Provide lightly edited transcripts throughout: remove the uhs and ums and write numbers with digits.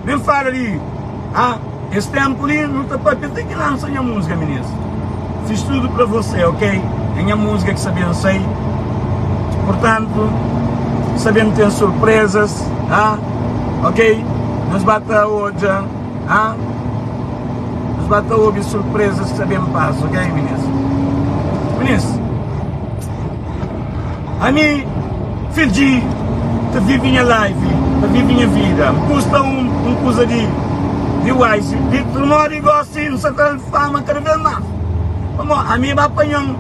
Nem fala ali. Esse tempo ali, não está para ter que lançar a música, meninas. Fiz tudo para você, ok? É a música que sabia, não sei. Portanto, sabendo ter surpresas, ok? Nos bata hoje, nos bata hoje surpresas que sabemos paz, ok, meninas? Meninas, a mim, filho de viver minha live, de viver minha vida, custa coisa de wise, de tomar e gosto, não se trata de fama, cada vez mais. A mim vai apanhando,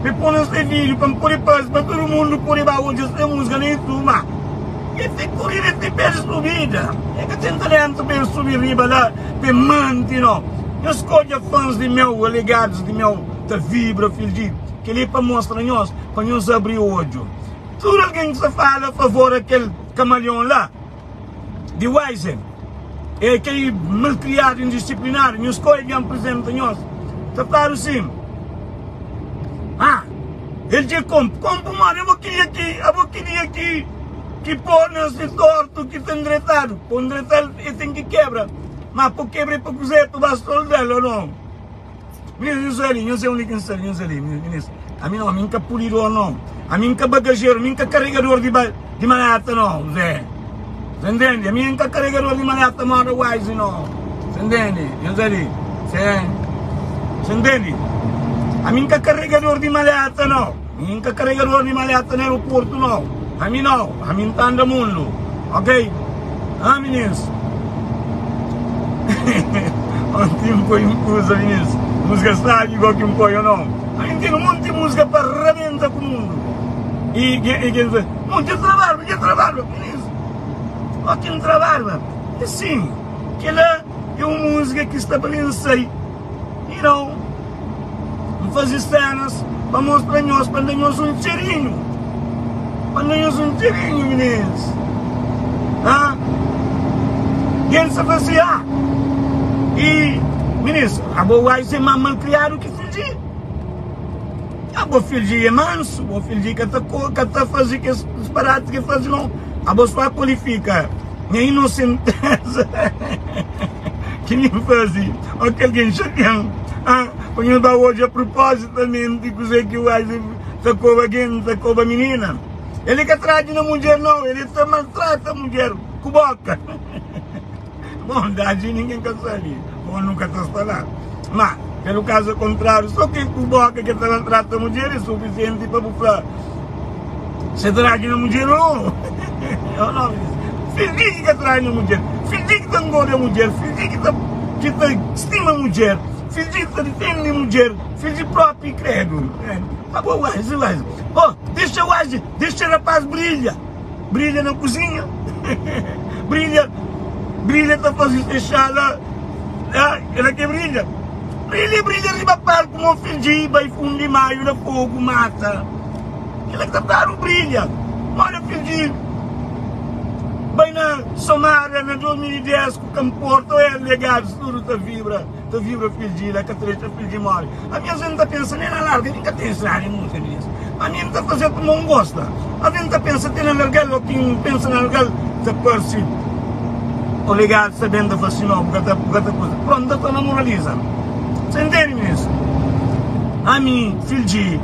me põe nesse vídeo, para me pôr em paz, para todo mundo pôr em baú, de ser música nem tudo, e tem que correr esse pé de subida, é que tem talento para subir riba lá, para manter, não. Eu escolho fãs de meu, alegados de meu, da vibra, filho de, que ele para mostrar nós, para nós abrir o olho. Tudo alguém que se fala a favor daquele camaleão lá, de Wise, é aquele malcriado, indisciplinado, nós escolhe que apresenta nós. Está claro sim? Ele diz compra, mano, eu vou querer aqui, que pôr nesse torto, que está endireitado. Para endireitar, ele tem que quebra. Mas para quebrar, para cozer, para bastão dela, ou não? Meninas, não sei onde que está, meninas. A mim não, a mim nunca polidor, não. A mim nunca bagageiro, a mim nunca carregador de malhata, não, Zé. Você entende? A mim nunca carregador de malhata, mano, Wise, não. Você entende? Eu sei ali. Você entende? A mim nunca carregador de malhata, não. A mim nunca carregador de malhata no aeroporto, não. A mim não. A mim está no mundo. Ok? Meninas? Ontem foi uma coisa, meninas. Música está igual que um coio, não. A gente tem um monte de música para arrebentar com o mundo. E quem diz, monte de trabalho, meninas. Ótimo trabalho. E sim, que ela é uma música que está para vencer. E não fazer cenas para mostrar nós, para nós um cheirinho. Para nós um cheirinho, meninas. E ele se fazia. E, meninas, a boa Wise é mais malcriado que fingir. A boa fingir é manso, a boa fingir que está fazendo que disparate que faz não. A boa só qualifica. Minha inocenteza. Que nem fazia. Aquele chateão. Quando eu dá hoje a propósito também de dizer que o Wise sacou a menina. Ele que trata na mulher não, ele só maltrata a mulher com boca. Bondade ninguém quer saber, ou nunca está falando. Mas, pelo caso contrário, só quem com boca que maltrata a mulher é suficiente para falar. Você traz na mulher não? Fingir que traz na mulher, fingir que engorda a mulher, fingir que estima a mulher. Fingir que defende a mulher, fingir próprio credo. Acabou Wise. Deixa o Wise, deixa o rapaz brilha. Brilha na cozinha. Brilha está fazendo deixar lá. Ela que brilha. Brilha riba para como fingir, vai fundo de maio, da fogo, mata. Ela que está dando brilha. Olha fingir. Vai na Somália, na 2010, com o Camporto, é legado, tudo da vibra fingir, a catrecha fingir morre. A minha gente está pensando na larga, nunca pensa em música nisso. A minha está fazendo como não gosta. A gente está pensando na larga, ou quem pensa na larga, está perce. O legado sabendo fascinou, cada coisa. Pronto, está na moraliza. Você entende nisso? A mim, fingir.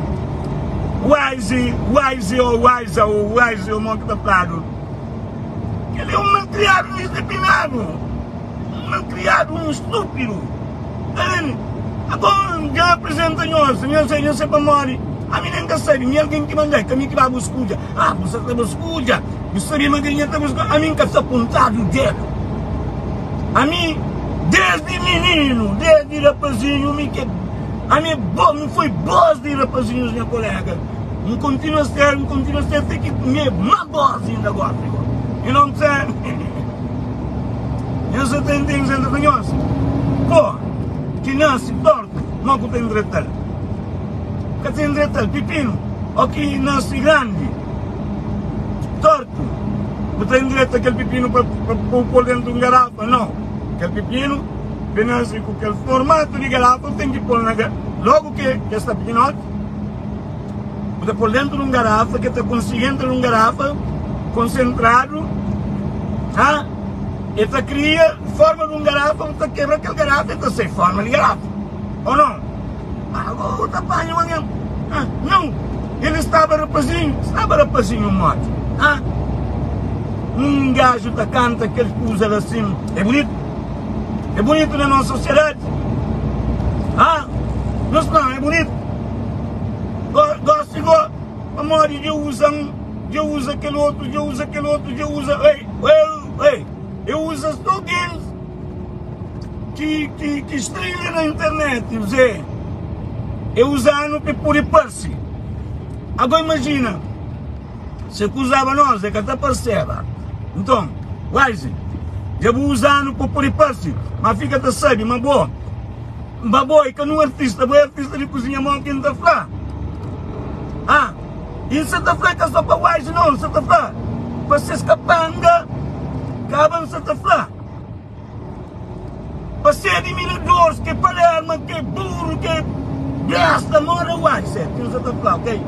Wise, o monte da prado. Ele é um malcriado indisciplinado. Um malcriado, um estúpido. Agora já apresenta nós para morrer. A mim nem sabe, nem alguém que manda, que a mim que vai buscar. Você está buscando. Gostaria de ganhar, está buscando. A mim que está apontado o dedo. A mim, desde menino, desde rapazinho, a mim foi boas de rapazinhos, minha colega. Não continua a ser, tem que comer uma boazinha da agora. E não sei. Eu só tenho dentro de nós. Pô, que nasce torto, não que tem direito. Que tem direito, pepino. Ou que nasce grande, torto. Não tem direito aquele pepino para pôr dentro de um garrafa, não. Aquele pepino, que nasce com aquele formato de garrafa, tem que pôr na garrafa. Logo que está pequenote, você pôr dentro de um garrafa, que está conseguindo de um garrafa, concentrado, Ele cria forma de um garrafa, ele quebra aquele garrafa, ele sem forma de garrafa. Ou não? Agora está apanhando alguém. Não, ele estava rapazinho morto. Um gajo da canta que ele usa assim, é bonito na nossa sociedade. Não, é bonito. Gosto igual, a morte eu uso aquele outro, eu uso, eu uso as tokens que estrelam na internet, eu usando para pôr parse. Agora imagina, se que usava nós, é que até perceba. Então, Wise, já vou usando para pôr parse, mas fica até sabe, mas boa, é que não é artista de cozinha mão que ainda fala. E você está falando que é só para Wise, não, você está falando, vocês capanga, acabam você está falando. Você é admiradores, que palerma, que burro, que gasta, mora Wise, você está falando, ok?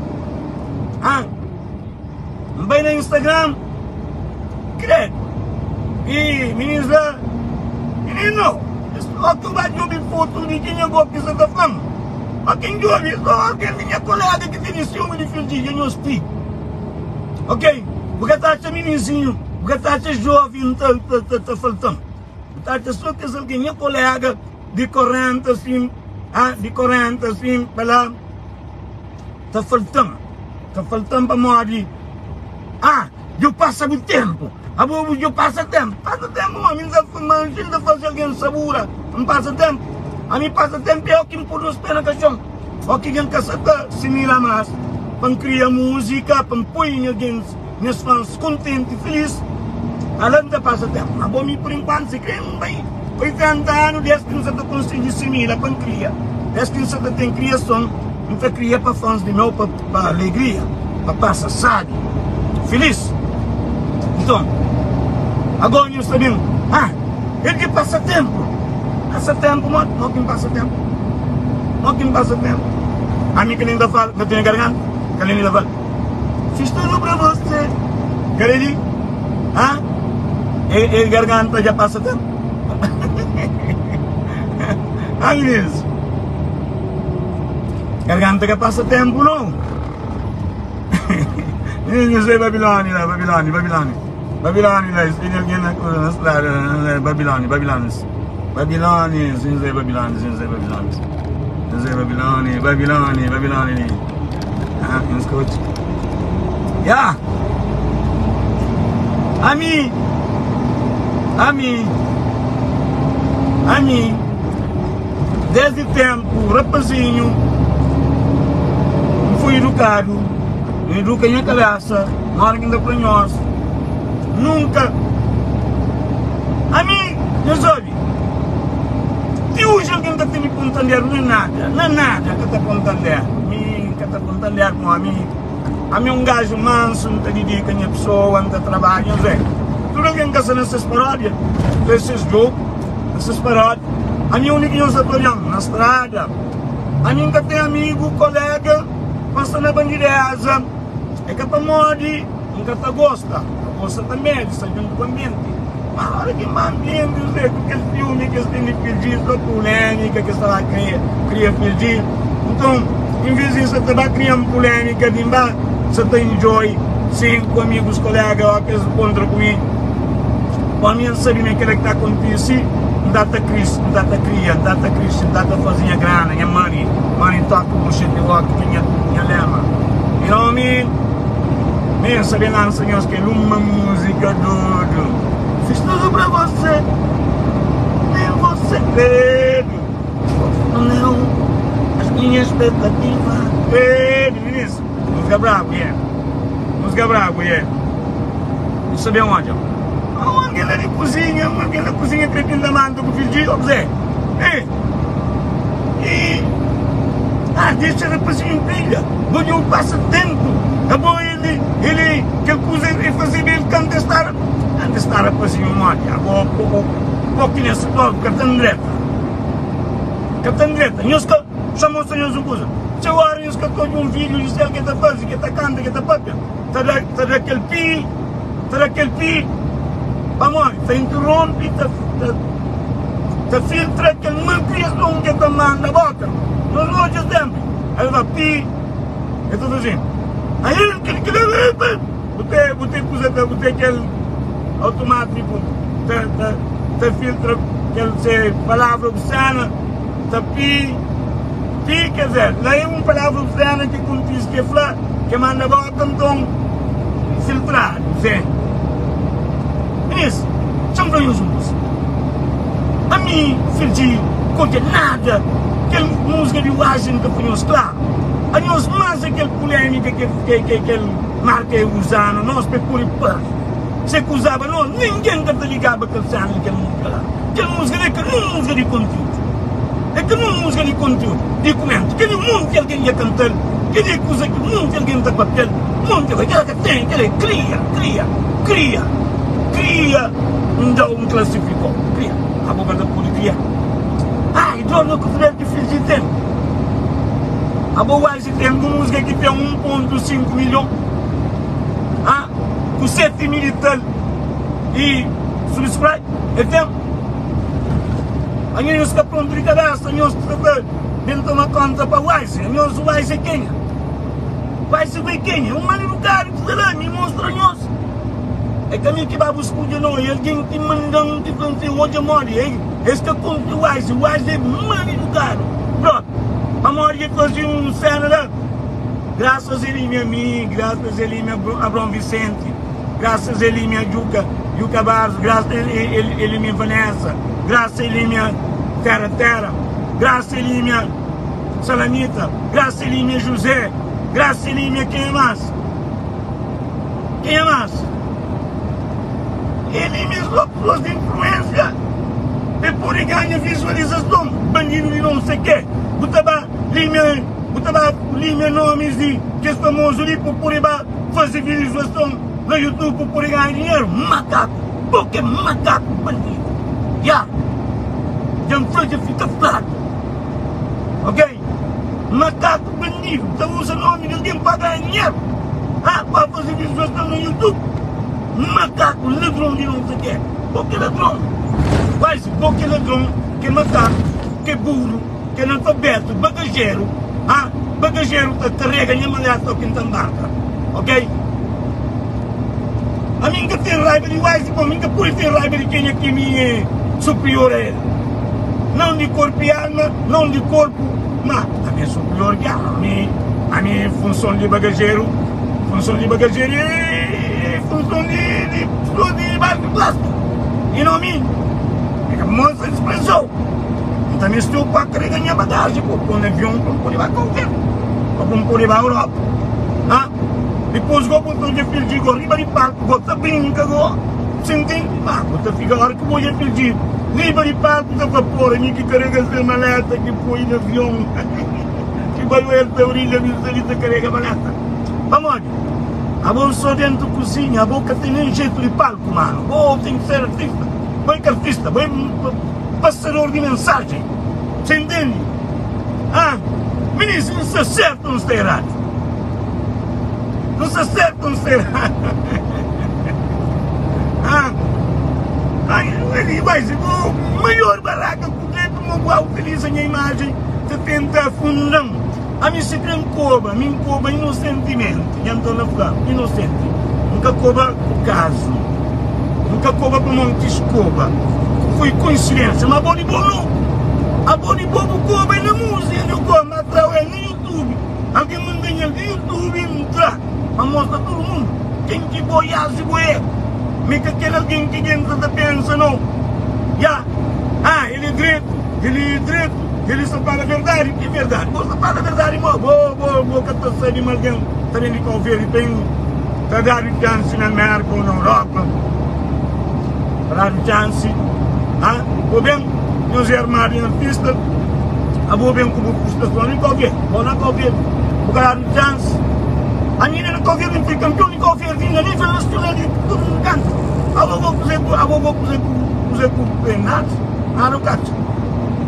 Bem no Instagram, credo. E menino, só que vai ver foto de quem eu gosto que você está falando. A quem jovem, só quem minha colega que tem ciúme de filho eu explico. Ok? Porque está a meninozinho, porque está a jovem, está faltando. Está só que alguém, minha colega de 40 assim, para lá, está faltando. Está faltando para morrer. Eu passo o tempo. Eu passo tempo. Passa tempo, a mim ainda faz alguém sabura. Não passa tempo. A mim passa tempo é o que me pôr nos pés na caixão. O que alguém caçata se mira mais. Para criar música, para pôr alguém, meus fãs contentes e felizes. Além de passar tempo. A bom, por enquanto, se crê bem. 80 anos, desde que você conseguir se mira para criar. Desde que você tem criação, você cria para fãs de meu, para alegria, para passar, sabe? Feliz. Então, agora nós sabemos, ele que passa tempo. Passa tempo, não quem passa tempo. Não quem passa tempo. A mim que ainda fala, que eu tenho garganta, que ele ainda fala. Fiz tudo para você. Quer dizer? Ele garganta já passa tempo. Agnes. Garganta que passa tempo, não? Eu sei Babilônia, lá, se tem alguém na estrada, Babilônia, escute. A mim, desde tempo, rapazinho, fui educado, me eduquei na cabeça, na hora que ainda para nós, nunca, a mim, não sabe, se hoje alguém está me pontando, não é nada que está pontando, a mim um gajo manso, não está dedica a minha pessoa, não está trabalhando, não sei, tudo alguém que está nessas paródias, nesses jogos, nessas paródias, a minha única coisa na estrada, a mim que tem amigo, colega, passa na bandeireza, é que para morrer, nunca gosta também, de sair do ambiente. Mas olha que má ambiente, com aquele filme que eles têm de pedir, só polêmica que está lá cria pedir. Então, em vez disso, você está criando polêmica, de embaixo, você está enjoy, 5 amigos, colegas, que eles encontram com ele. Para mim, sabe nem o que está acontecendo, não dá para criar, não dá para fazer grana, minha money toca o bullshit, minha lema. You know what I mean? Nem sabe lá, senhores, que uma música doido. Fiz tudo para você, nem você credo. Não, as minhas expectativas. Credo, Vinícius. Música brava, Não sabia onde, Alguém lá de cozinha, crepinho da manta com o filho de Zé. Deixa ele para se brilha. Onde eu passo tempo. É bom ele que coisa ele fazer ele canto estar a fazer um monte. Agora, pouquinho nesse todo, cartão direto. Nós chamamos o senhor de coisa. Se eu olho, nós que estou de um vídeo, diz ele que está fazendo, que está cantando, que está papel. Está daquele pi. Vamos, se interrompe, te filtra que não criação que te manda bota. Nós não sempre. Aí vai pi, é tudo assim. Aí você aquele automático, te filtra aquele palavra obscena, te pi, quer dizer, lá é uma palavra obscena que contiz que fala, que manda bota, então, filtrar, sim. Isso, são ganhos uns. A mim, filho, conta nada, aquela música de Washington que foi claro. A nós mais aquela polêmica que ele marca usando, nós para pôr em paz. Se que usava nós, ninguém que ligava com aquela música lá. Aquela música é que não música de conteúdo. É que não música de conteúdo, de comento. Que nem muito que alguém ia cantar, que nem coisa que muito alguém está papel, muito aquela que tem, que ele cria, não classificou, cria. A boca da polícia. E dono que foi que fez de tempo. A boa tem uma música que tem 1,5 milhões. Com 7 mil e subscribe. Então, a gente está pronto de cadastro, a gente está dentro de uma conta para o Wise. A gente vai ser quem? Vai ser quem? Um mano no carro que será, me mostra a nós. É que a mim que vai buscar de nós, alguém que mandam que fazer hoje morre, hein? Esse que conta o Wise é mano no carro. Pronto, a morrer fazer um cena, graças a ele, minha amiga, graças a ele, minha Abrão Vicente, graças a ele, minha Juca Barros, graças a ele, minha Vanessa, graças a ele, minha Terra, graças a ele, minha Salamita, graças a ele, minha José, graças a ele, minha quem é mais? Ele mesmo pessoas de influência, depois ele ganha visualização, bandido de não sei o quê, botava linha nomes de que é famoso ali para poder fazer visualização no YouTube para poder ganhar dinheiro, macaco, porque macaco bandido, já fica fraco, ok? Macaco bandido, então usa nome de alguém para ganhar dinheiro, para fazer visualização no YouTube. Macaco, ladrão de não sei o quê. Porque ladrão? Vai se porque ladrão, que macaco, que burro, que analfabeto, bagageiro. Bagageiro que carrega a malhada ao quinta barca. Ok? A mim que tem raiva de Wise, a mim que por ter raiva de quem aqui me é superior a ele. Não de corpo e alma, não de corpo, mas a minha superior que a minha função de bagageiro e função de baixo de plástico. E não a mim. É que a moça expressou. Então me estou para carregar minha bagagem, para pôr no avião, para pôr para qualquer, para pôr para a Europa. Depois vou botar de filho de riba de palco, bota brinca, você entende? Bota fica a hora que vou de filho de riba de palco, da vapor, a mim que carrega essa maleta, que põe no avião, que vai ver a orelha, me carrega a maleta. Vamos. A boca só dentro da cozinha, a boca tem nem jeito de palco, mano. Tem que ser artista. Bem que artista, bem passador de mensagem. Você entende? Ministro, não se acerta, não está errado. Não se acerta, não está errado. Ele vai ser o maior barraca que o qual utiliza a minha imagem de tentar fundão. A mim se crê coba, inocentemente, já estou na fala, inocente. Nunca coba o caso, nunca coba para monte escoba. Foi coincidência, mas a bode bobo coba é na música, eu como através no YouTube. Alguém manda ele no YouTube entrar, para mostrar todo mundo. Quem que boiar se boiar, me que aquele alguém que entra da pensa não. Ele é direito. Ele só fala a verdade, que verdade? Você fala a verdade, irmão. Vou captar de alguém, também de conferir, tem para dar chance na América ou na Europa. Para dar chance. Vou bem, nos armários na pista, vou bem como frustração, não confio, vou dar chance. A menina não confia, não fica campeão, não confia, nem foi nacional, de todo mundo canta. Vou fazer com nada, não cacho.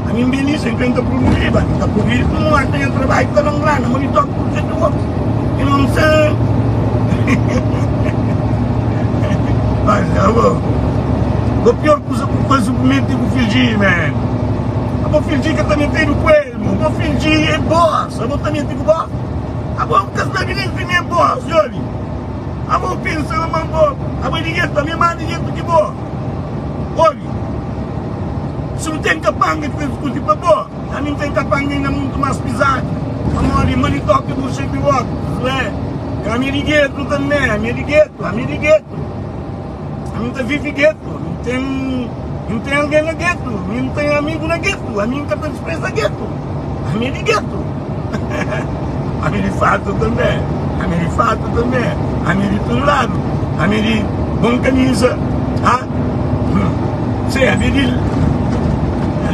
A minha beleza enfrenta por um livro, está por isso, não há tem trabalho para não grana, mas ele toca por ser do outro. E não sei. Mas eu vou. A pior coisa que faz o momento é o Filgi, man. A Filgi que também tem o coelho. A Filgi é boss. A também tem o boss. A casar menino também é boss, olha. A pensa na mão boa. A ninguém também manda ninguém que boa. Olha. Se não tem capanga que tem discutir para boa. A mim tem capanga ainda muito mais pesado. A mim manitoque do cheio de voto. A minha de gueto também. A minha de gueto. A minha de gueto. A minha tá vive gueto. Não tem alguém na gueto, não tem amigo na gueto, a minha está dispensa na gueto, a minha de gueto, a minha de fato também, a minha de fato também, a minha de todo lado, a minha de bom camisa, sim, a minha de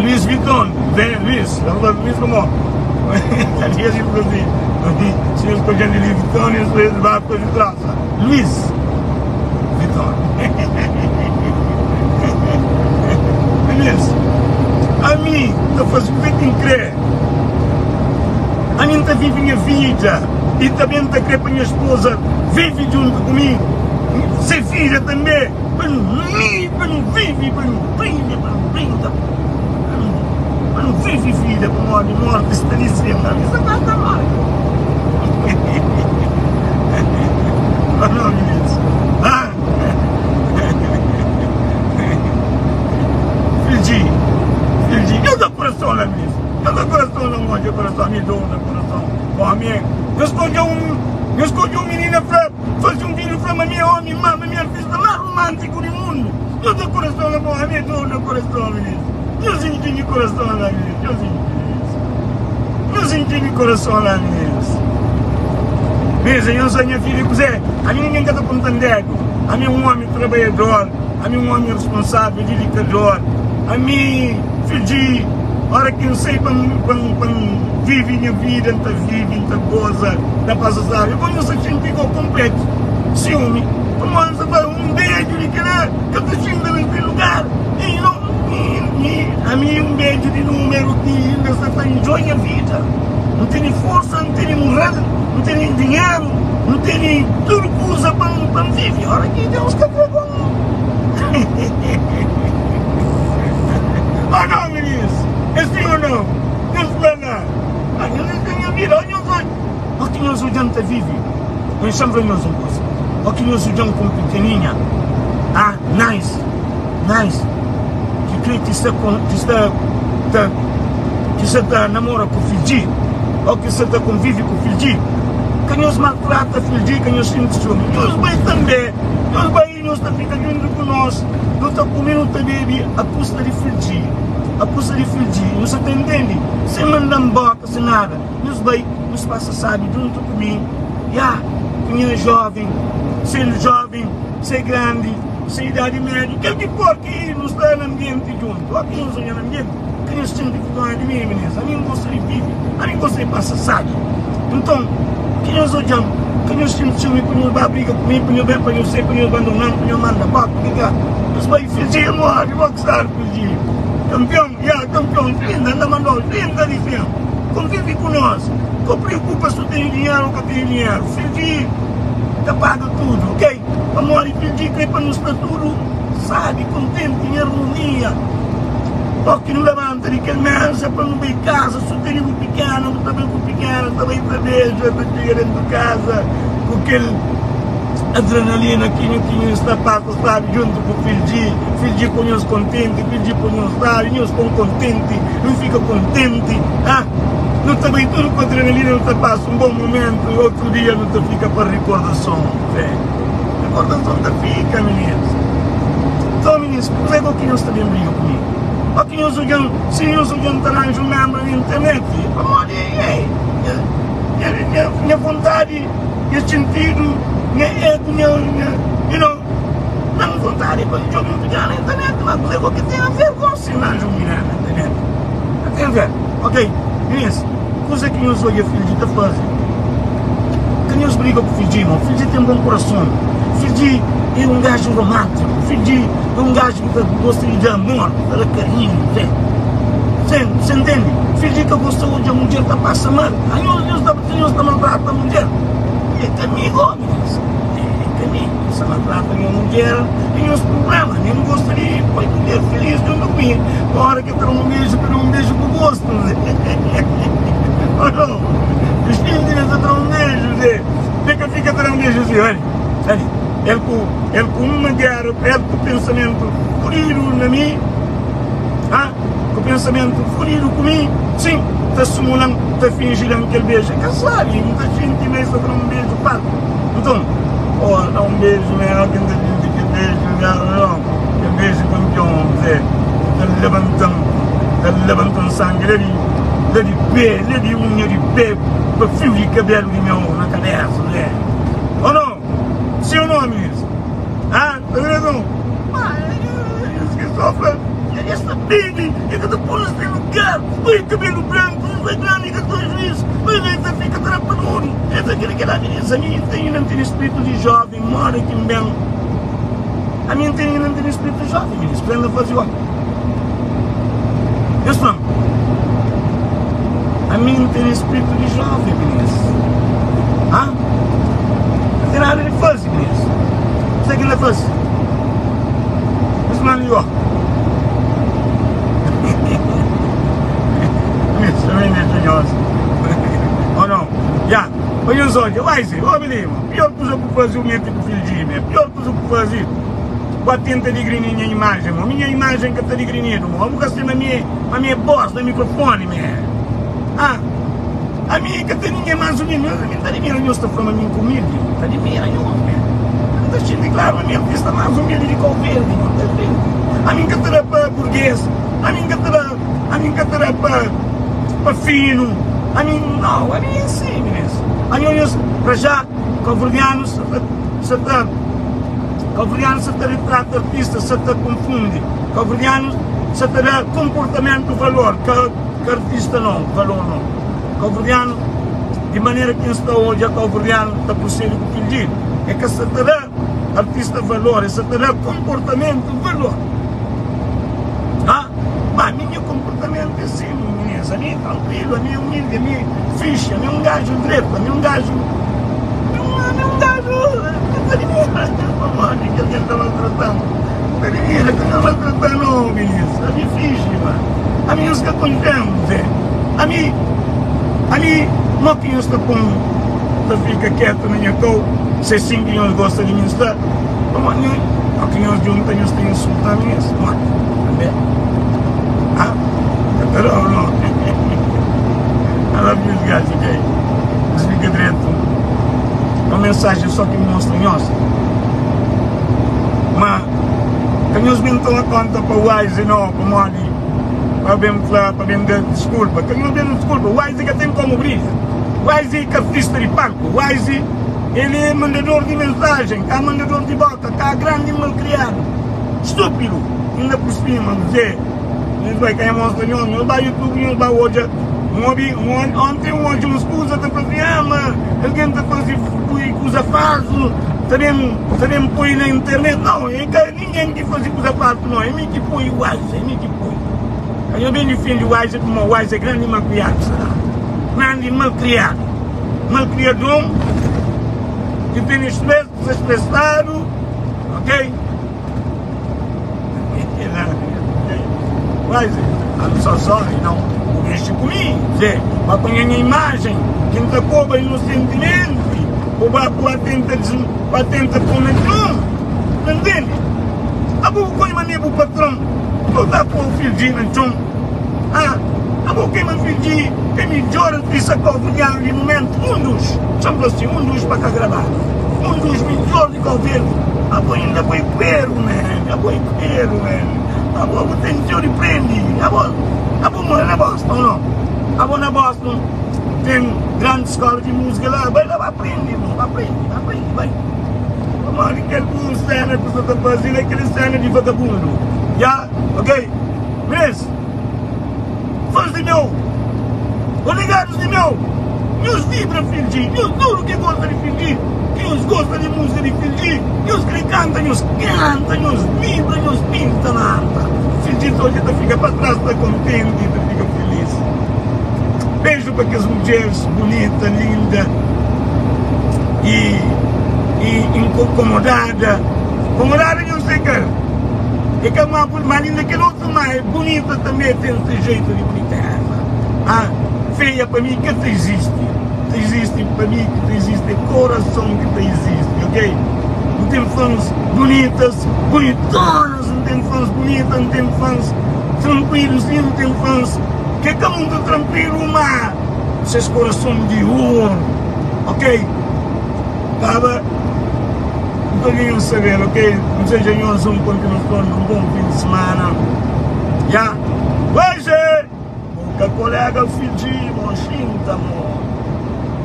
Luiz Vuitton, vem Luiz, eu falo Luiz como, ali a gente assim, se eu estou de Luiz Vuitton, eu estou de para de trás, Luiz Vuitton. A mim, eu faço o que crer. A mim está vive minha vida. E também está crer para minha esposa. Vive junto comigo. Ser filha também. Para não vive, para não brinda, para não brinda. Para não vive filha, para não morte, está dizendo. Isso vai dar mal. Não, meninos. Eu dou coração na mesa. Eu dou coração na mão, eu coração, me dou no coração. Homem, eu escolhi um menino para fazer um vídeo para a minha homem, minha filha mais romântica do mundo. Eu dou coração na mão, me dou no coração, menino. Eu senti coração na mesa. Eu senti coração na mesa. Mesa, eu sou minha filha, a mim ninguém está contendendo. A mim um homem trabalhador, a mim um homem responsável, dedicador. A mim, filho, a hora que eu sei quando vive minha vida, não vive, não goza, não passa sabe, eu conheço a gente ficou completo. Ciúme, como você vai um beijo de querer, que eu estou sentindo naquele lugar, a mim um beijo de número que ainda você está enjoyando a vida. Não tem força, não tem moral, não tem dinheiro, não tem tudo que usa para viver. A hora que Deus quer ver com não, meninos, é sim ou não? Deus vai lá. Não tem a vida, olha só. Aqui nós olhamos a vive. Nós sempre nós uma coisa. Aqui nós olhamos com pequenininha. Nice. Que crê que está namora com o filho. Ou que você está convive com o filho. Que nós maltrata o filho, que nós sentimos ciúme. Nós vai também. Nós vai nós está ficando junto com nós. Nós está comendo também a custa de filho. A custa de filho, você entende? Sem mandar boca, sem nada. Nos passa, sabe, junto comigo. Quem é jovem, ser grande, ser idade média, que que for que nos está no ambiente junto. Aqui nós olhamos no ambiente, que nós temos que ficar de mim, meninas. A mim gosta de viver, a mim gosta de passar, sabe? Então, que nós olhamos, que nós temos ciúme, que nós vai brigar comigo, que nós vai para eu ser, que nós abandonamos, que nós manda boca, que nós vai fingir, morre, vou gostar, fingir. Campeão, linda, anda mandou, linda dizendo, convive com nós, não preocupa se tu tem dinheiro ou não tem dinheiro, filho, te paga tudo, ok? Amor, e filho, que para nos dar tudo, sabe, contente, em harmonia, porque não levanta de aquele mês, para não ver casa, se tem um pequeno, não está bem com o pequeno, está bem para beijo, para chegar dentro de casa, com aquele adrenalina que não está para sabe, junto com o filho com nós contente, filho com nós sabe, nós com contente, não fica contente, não está bem tudo com adrenalina, não está passa um bom momento, outro dia não está fica para recordação, recordação está fica, meninos. Então, meninos, pega o que nós também briga comigo, o que nós olhamos, se nós olhamos arranjo um membro na internet, amor, minha vontade, minha sentido, não vontade para jogar na internet, mas é o que tem a ver com o sinal de jogar na internet. Tem a ver, ok? Isso, coisa que nós olhamos filho está fazendo. Que nós brigamos com o filho, o filho tem um bom coração. O filho é um gajo romântico, o filho é um gajo que gosta de amor, de carinho, você entende? O filho que gosta de a mulher está passando mal, aí nós estamos maltratando a mulher. É comigo, homens. nem se maltrata minha mulher, tem os problemas, nem gostaria, foi mulher feliz de uma comigo. Agora que eu um beijo com gosto, ou não? Os filhos de um beijo, Zé. Fica a um beijo, Zé, olha. Ele com uma guerra, ele com o pensamento furido na mim, com o pensamento furido comigo, sim, está simulando, está fingindo que ele beija. Que sabe, muita gente nem só um beijo, pá. Então, dá um beijo, né? Alguém da gente que beijo, não, que beijo campeão, Zé. Está levantando sangue, ele de pé, ele de unha de pé, para fio de cabelo de meu na cabeça, Zé. Ou não? Sim ou não, ministro? Tá vendo? Mas, que sofre, essa baby, é que depois tem lugar, põe cabelo branco, não é grande, que dois vezes, mas essa fica trapador. Essa aquela menina, a minha não tem espírito de jovem, mora aqui bem. A minha não tem espírito de jovem, ministro, para ela fazer o. Eu sou. A minha tem espírito de jovem, ministro. Não tem nada de fazer, ministro. Isso aqui não é fácil. Isso não é melhor. Isso é engenhoso. Ou não? Já. Olha só, vai ser. Ô, menino, pior coisa que fazer o meu tipo de filho de pior coisa que fazer. Para tentar digrir minha imagem, a minha imagem que está digrindo, eu vou gastar na minha voz, no microfone, a minha que tem ninguém mais unido, a minha está de mim, eu estou falando a minha comida, está de mim, está cheio claro, a minha vista mais humilde de Calverde, a minha que está para burguês, a minha que está para fino, a minha não, a minha é assim, mesmo. A minha para já, calverdianos, calverdianos se retrata artista, se confunde. Calverdianos se terá comportamento valor, que artista não, valor não. Calverdiano, de maneira que está hoje, a calverdiano está procedendo com o filho. É que se terá artista valor, se terá comportamento valor. Mas meu comportamento é assim, meninas, a minha é tranquilo, a minha é humilde, a minha é ficha, a minha é um gajo direito, a minha é um gajo. Mamãe, que ele está maltratando. Ele está maltratando, não, ministro. A minha ficha, mano. A minha está contando, Zé. A mim, não que eu estou com. Fica quieto na minha cor. Se sim que eu gosto de mim estar. Mamãe, não que eu junto, eu estou insultando isso. Mano, entendeu? Não. Ela viu os gajos, ok? Desliga direto. Uma mensagem só que me mostra nós. Mas, quando eles me dão a conta para o Wise, não, como ali, para bem dar desculpa. Quando eles dão desculpa, o Wise que tem como brilha. O Wise é capista de banco. O Wise, ele é mandador de mensagem, é mandador de boca, é grande e malcriado. Estúpido. Ainda por cima, dizer, eles vai cair a mostra nós, eles vai YouTube, eles vai hoje. Ontem hoje uns coisas estão fazendo, alguém está fazendo coisa falsa, também põe na internet, não, ninguém que faz coisa falsa, não, é mim que põe o Wise, é mim que põe. Eu bem defendo o Wise como o Wise é grande e malcriado, grande e malcriado, malcriador, que tem estresse, estressado, ok? Wise, I'm so sorry, não. Mexe comigo, Zé, para pôr a minha imagem, quem está pobre inocentemente, ou para tentar pôr na mão, entende? A boca põe maneira para o patrão, ou dá para o filho de então, a boca queima o filho de, é melhor de sacovilhar de momento, chamamos assim, dos para cá gravar, dos melhores de governo, a boca ainda põe cuero, né? A boca cuero, né? A boca tem de prende, a boca mora na Boston, não? A boa na Boston tem grande escola de música lá, vai lá, aprende, vai. Vamos aquele cena que você está fazendo, aquele cena de vagabundo. Já? Ok? Mas, fãs de meu, ligados de meu, nos vibra fingir, nos duro que gosta de fingir, que nos gosta de música de fingir, nos que canta, nos vibra, nos pinta na anta. Fingir hoje fica para trás, está contente, fica feliz. Beijo para aquelas mulheres bonitas, lindas e incomodada. Incomodada eu sei que é que é uma linda que não é mais bonita também, tem esse jeito de bonita. Feia para mim que te existe. Te existe para mim que te existe coração que te existe, ok? Não tem fãs bonitas, bonitonas, não tem fãs bonitas, não tem fãs tranquilos, não tem fãs que é muito tranquilo, mas esses corações de ouro, ok? Acaba, não tenho saber, ok? Não seja nós um continuação de um bom fim de semana. Já, hoje, o colega Fiji, Mochinta, amor.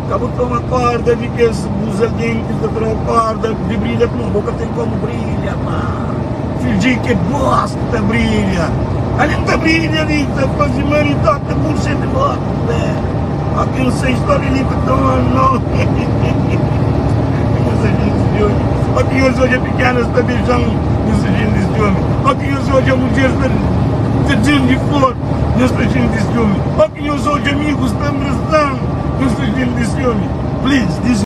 Acabou de tomar corda de que os agentes da corda de brilha com a boca tem como brilha, mano. Fingir que bosta brilha. A gente brilha ali, tá fazendo maritoca por sempre morto, né? Aqui não sei história nem que estão não. Aqui hoje é pequena, está beijando nos agentes de homem. Aqui hoje a mulher está dizendo de flor nos agentes de homem. Aqui hoje amigos estão abraçando. Please, this